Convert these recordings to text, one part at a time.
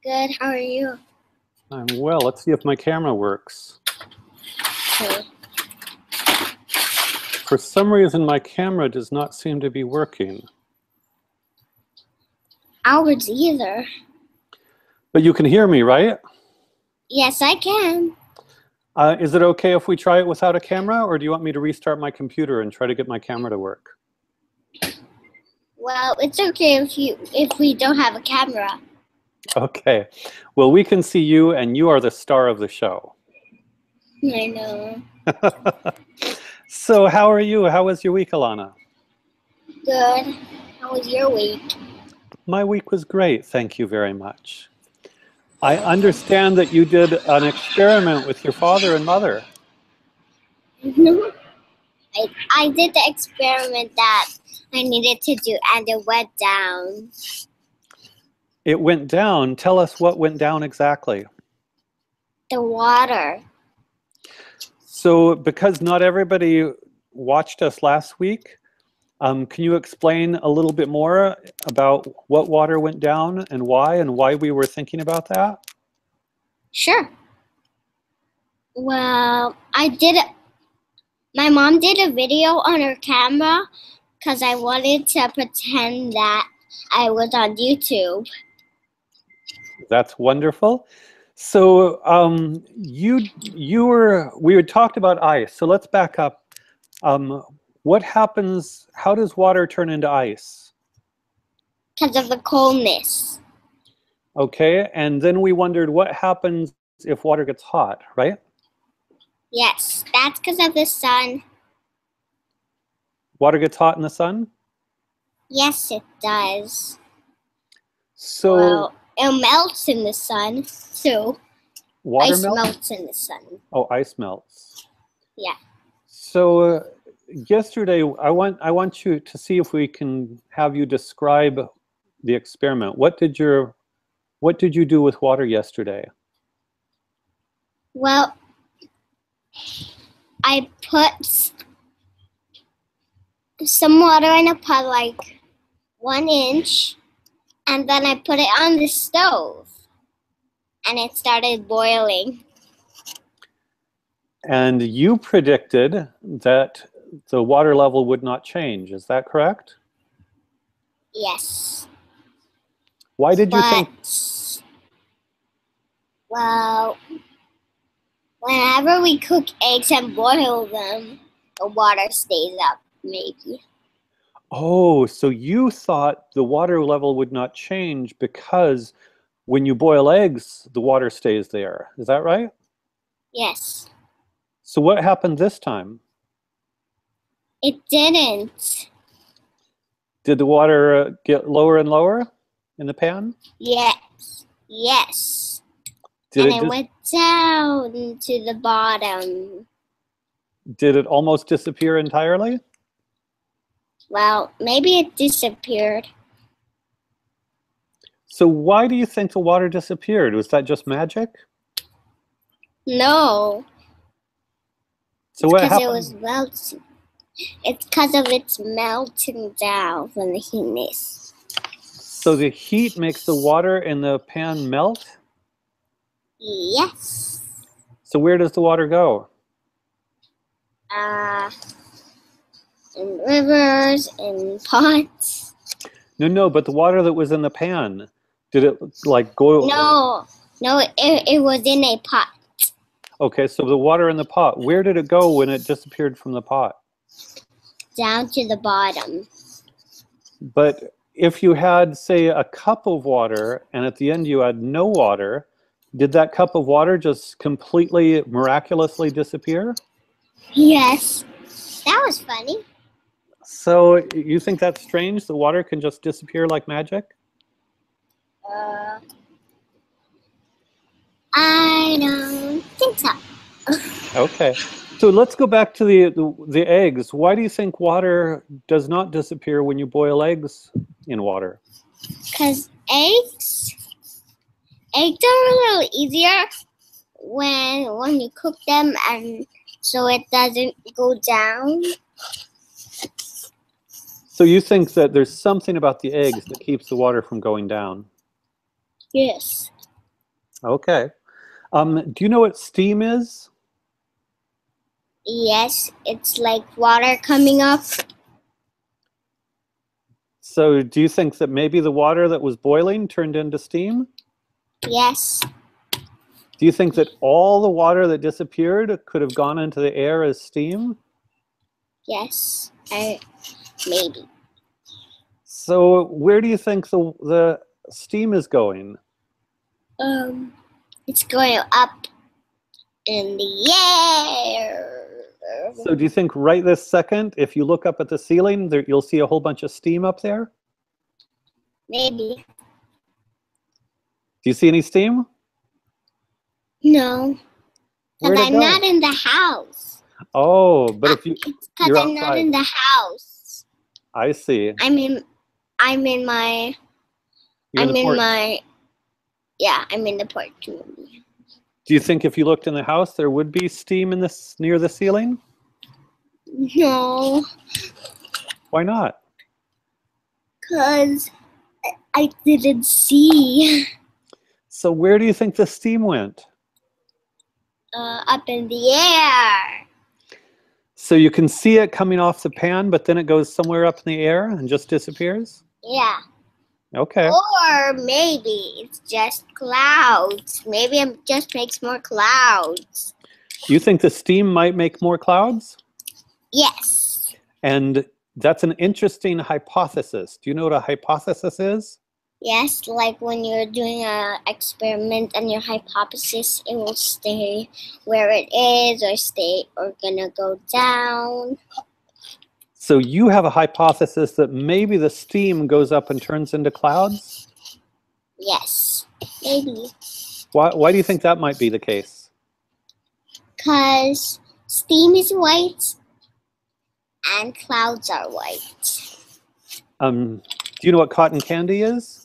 Good, how are you? I'm well. Let's see if my camera works. Okay. For some reason, my camera does not seem to be working. Ours either. But you can hear me, right? Yes, I can. Is it okay if we try it without a camera, or do you want me to restart my computer and try to get my camera to work? Well, it's okay if we don't have a camera. Okay. Well, we can see you, and you are the star of the show. I know. So how are you? How was your week, Alana? Good. How was your week? My week was great. Thank you very much. I understand that you did an experiment with your father and mother. I did the experiment that I needed to do, and it went down. It went down. Tell us what went down exactly. The water. So because not everybody watched us last week, can you explain a little bit more about what water went down and why we were thinking about that? Sure. Well, my mom did a video on her camera because I wanted to pretend that I was on YouTube. That's wonderful. So we had talked about ice. So let's back up. What happens? How does water turn into ice? Because of the coldness. Okay, and then we wondered what happens if water gets hot, right? Yes, that's because of the sun. Water gets hot in the sun? Yes, it does. So well, it melts in the sun too. Water ice melts in the sun. Oh, ice melts. Yeah. So yesterday, I want you to see if we can have you describe the experiment. What did you do with water yesterday? Well, I put some water in a pot, like 1 inch, and then I put it on the stove, and it started boiling. And you predicted that the water level would not change. Is that correct? Yes. Why did you think? Well, whenever we cook eggs and boil them, the water stays up, maybe. Oh, so you thought the water level would not change because when you boil eggs, the water stays there. Is that right? Yes. So what happened this time? It didn't. Did the water get lower and lower in the pan? Yes. Yes. Did it went down to the bottom. Did it almost disappear entirely? Well, maybe it disappeared. So why do you think the water disappeared? Was that just magic? No. So what happened? Because it was melting. It's because of its melting down from the heatness. So the heat makes the water in the pan melt? Yes. So where does the water go? In rivers, in pots. No, but the water that was in the pan, did it like go? No, it was in a pot. Okay, so the water in the pot, where did it go when it disappeared from the pot? Down to the bottom. But if you had, say, a cup of water and at the end you had no water, did that cup of water just completely miraculously disappear? Yes. That was funny. So you think that's strange? The water can just disappear like magic? I don't think so. Okay. So let's go back to the eggs. Why do you think water does not disappear when you boil eggs in water? Because eggs are a little easier when you cook them, and so it doesn't go down. So you think that there's something about the eggs that keeps the water from going down? Yes. Okay. Do you know what steam is? Yes, it's like water coming up. So do you think that maybe the water that was boiling turned into steam? Yes. Do you think that all the water that disappeared could have gone into the air as steam? Yes. Maybe. So where do you think the steam is going? It's going up in the air. So do you think right this second, if you look up at the ceiling, you'll see a whole bunch of steam up there? Maybe. Do you see any steam? No. Where'd Because it I'm go? not in the house. Oh, but if It's because you're I'm not in outside. the house. I see. I'm in my You're in the porch. I'm in the porch room. Do you think if you looked in the house, there would be steam in this near the ceiling? No, Why not? because I didn't see. So where do you think the steam went? Up in the air. So you can see it coming off the pan, but then it goes somewhere up in the air and just disappears? Yeah. Okay. Or maybe it's just clouds. Maybe it just makes more clouds. You think the steam might make more clouds? Yes. And that's an interesting hypothesis. Do you know what a hypothesis is? Yes, like when you're doing an experiment and your hypothesis, it will stay where it is or gonna go down. So you have a hypothesis that maybe the steam goes up and turns into clouds? Yes, maybe. Why do you think that might be the case? Because steam is white and clouds are white. Do you know what cotton candy is?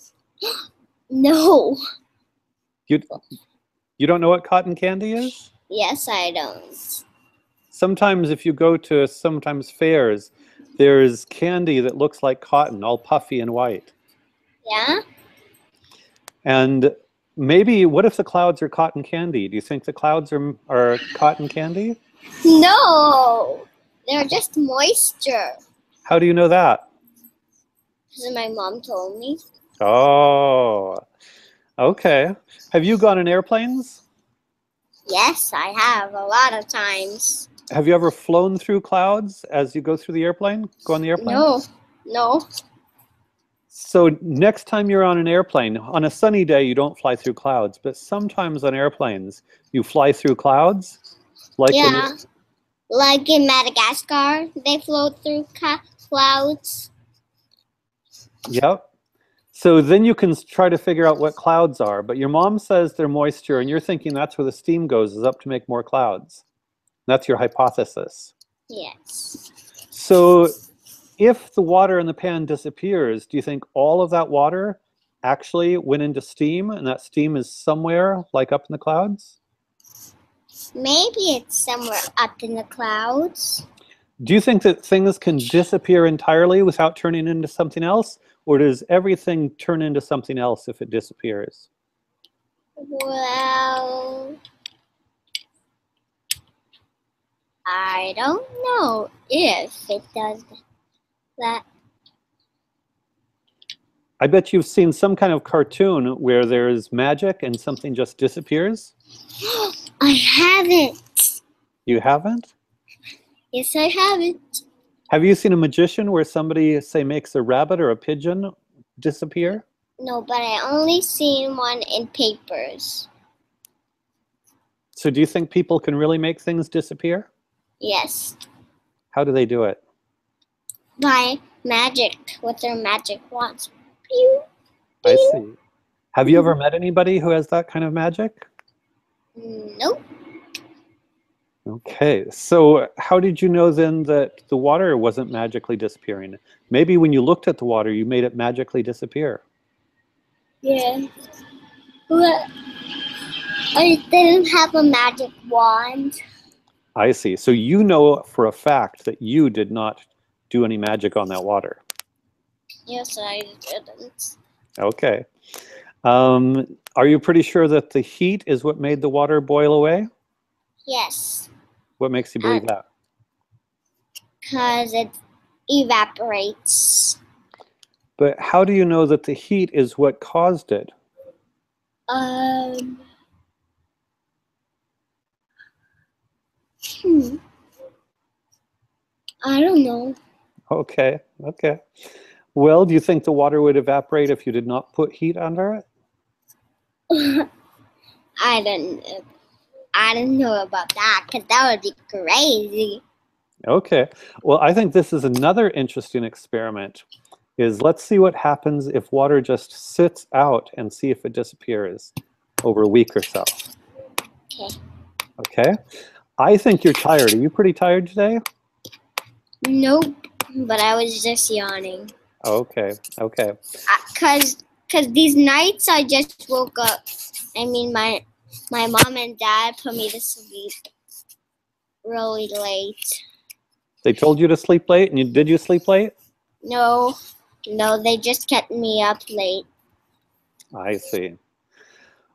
No. You don't know what cotton candy is? Yes, I don't. Sometimes if you go to fairs, there's candy that looks like cotton, all puffy and white. Yeah? And maybe, what if the clouds are cotton candy? Do you think the clouds are cotton candy? No. They're just moisture. How do you know that? Because my mom told me. Oh, okay. Have you gone in airplanes? Yes, I have a lot of times. Have you ever flown through clouds as you go through the airplane? Go on the airplane? No. So next time you're on an airplane, on a sunny day, you don't fly through clouds, but sometimes on airplanes, you fly through clouds. Like Yeah, like in Madagascar, they float through clouds. Yep. So then you can try to figure out what clouds are, but your mom says they're moisture, and you're thinking that's where the steam goes, is up to make more clouds. That's your hypothesis. Yes. So if the water in the pan disappears, do you think all of that water actually went into steam, and that steam is somewhere like up in the clouds? Maybe it's somewhere up in the clouds. Do you think that things can disappear entirely without turning into something else? Or does everything turn into something else if it disappears? Well, I don't know if it does that. I bet you've seen some kind of cartoon where there's magic and something just disappears. I haven't. You haven't? Yes, I haven't. Have you seen a magician where somebody, say, makes a rabbit or a pigeon disappear? No, but I only seen one in papers. So do you think people can really make things disappear? Yes. How do they do it? By magic, with their magic wands. Pew, I pew. see. Have you ever met anybody who has that kind of magic? Nope. Okay, so how did you know then that the water wasn't magically disappearing? Maybe when you looked at the water, you made it magically disappear. Yeah. But I didn't have a magic wand. I see. So you know for a fact that you did not do any magic on that water. Yes, I didn't. Okay. Are you pretty sure that the heat is what made the water boil away? Yes. What makes you believe that? Because it evaporates. But how do you know that the heat is what caused it? I don't know. Okay, okay. Well, do you think the water would evaporate if you did not put heat under it? I don't know about that, because that would be crazy. Okay. Well, I think this is another interesting experiment. Let's see what happens if water just sits out and see if it disappears over a week or so. Okay. Okay. I think you're tired. Are you pretty tired today? Nope, but I was just yawning. Okay. Okay. Cause these nights I just woke up. I mean, my mom and dad put me to sleep really late. They told you to sleep late, and did you sleep late? No, they just kept me up late. I see.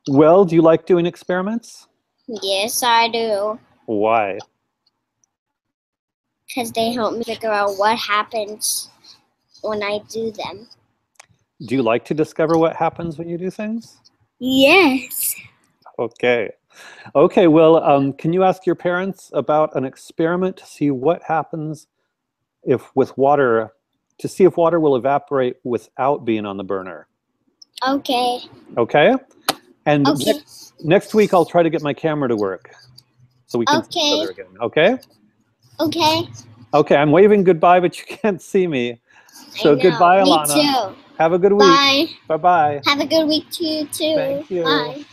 Well, do you like doing experiments? Yes, I do. Why? Because they help me figure out what happens when I do them. Do you like to discover what happens when you do things? Yes. Okay. Okay, well, can you ask your parents about an experiment to see what happens if water will evaporate without being on the burner? Okay. Okay? And Okay. next week I'll try to get my camera to work so we can see each other again. Okay? Okay. Okay, I'm waving goodbye, but you can't see me. So goodbye, Alana. Me too. Have a good week. Bye. Bye-bye. Have a good week too. Thank you. Bye.